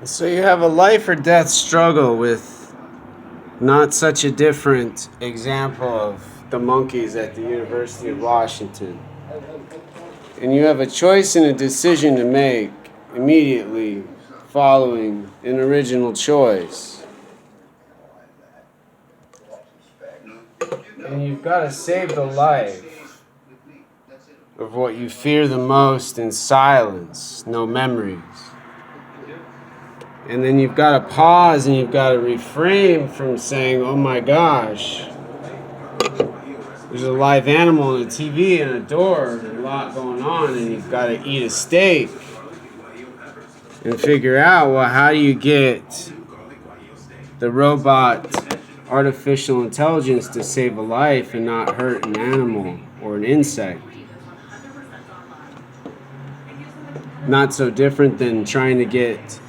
So you have a life or death struggle with not such a different example of the monkeys at the University of Washington. And you have a choice and a decision to make immediately following an original choice. And you've got to save the life of what you fear the most in silence, no memories. And then you've got to pause and you've got to refrain from saying, oh my gosh, there's a live animal and a TV and a door and a lot going on, and you've got to eat a steak and figure out, well, how do you get the robot artificial intelligence to save a life and not hurt an animal or an insect? Not so different than trying to get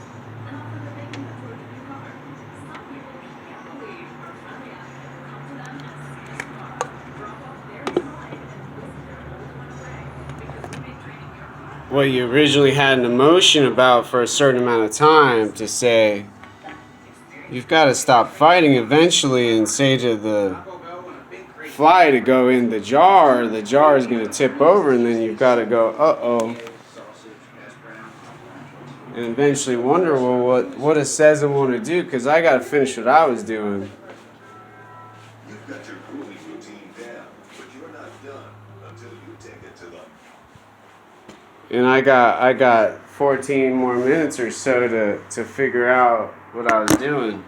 what you originally had an emotion about for a certain amount of time to say, you've got to stop fighting eventually and say to the fly to go in the jar is going to tip over, and then you've got to go, uh-oh. And eventually wonder, well, what does says and want to do? Because I got to finish what I was doing. You've got your grooming routine down, but you're not done until you take it to them. And I got 14 more minutes or so to figure out what I was doing.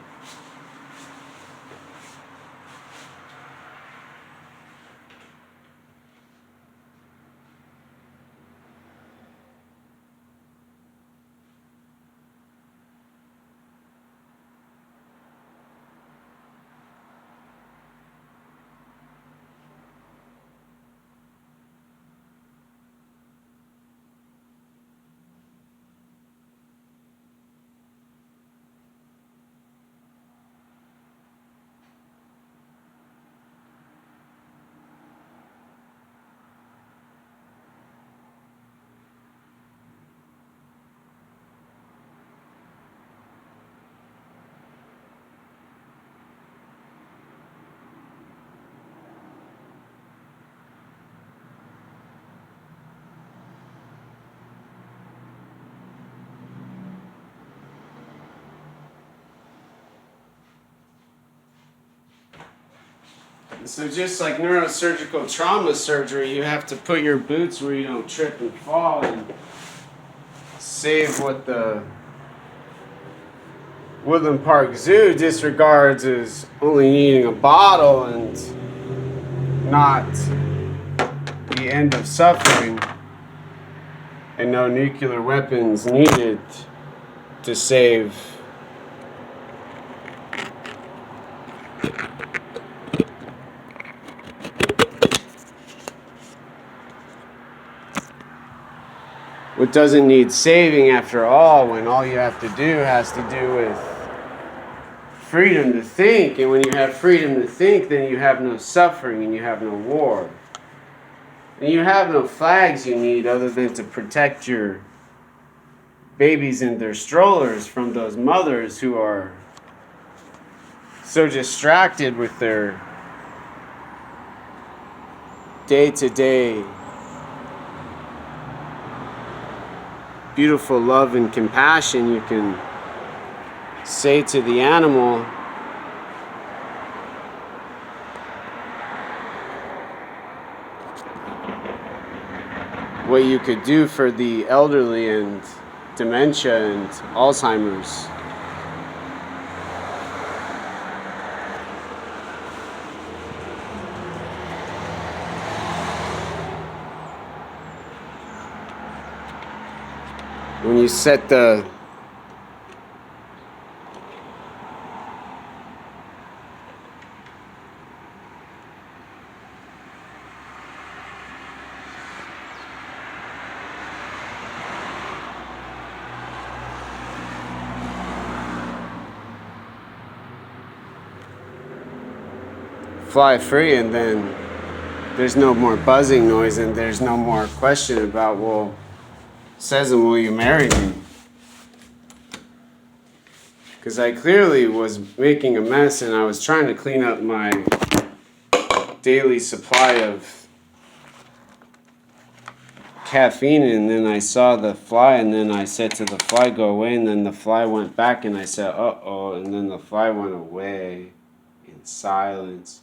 So just like neurosurgical trauma surgery, you have to put your boots where you don't trip and fall and save what the Woodland Park Zoo disregards as only needing a bottle and not the end of suffering, and no nuclear weapons needed to save what doesn't need saving after all, when all you have to do has to do with freedom to think. And when you have freedom to think, then you have no suffering and you have no war. And you have no flags you need other than to protect your babies in their strollers from those mothers who are so distracted with their day-to-day beautiful love and compassion. You can say to the animal, what you could do for the elderly and dementia and Alzheimer's. When you set the fly free, and then there's no more buzzing noise and there's no more question about, well, says, and will you marry me? Because I clearly was making a mess, and I was trying to clean up my daily supply of caffeine, and then I saw the fly, and then I said to the fly, go away, and then the fly went back, and I said, uh-oh, and then the fly went away in silence.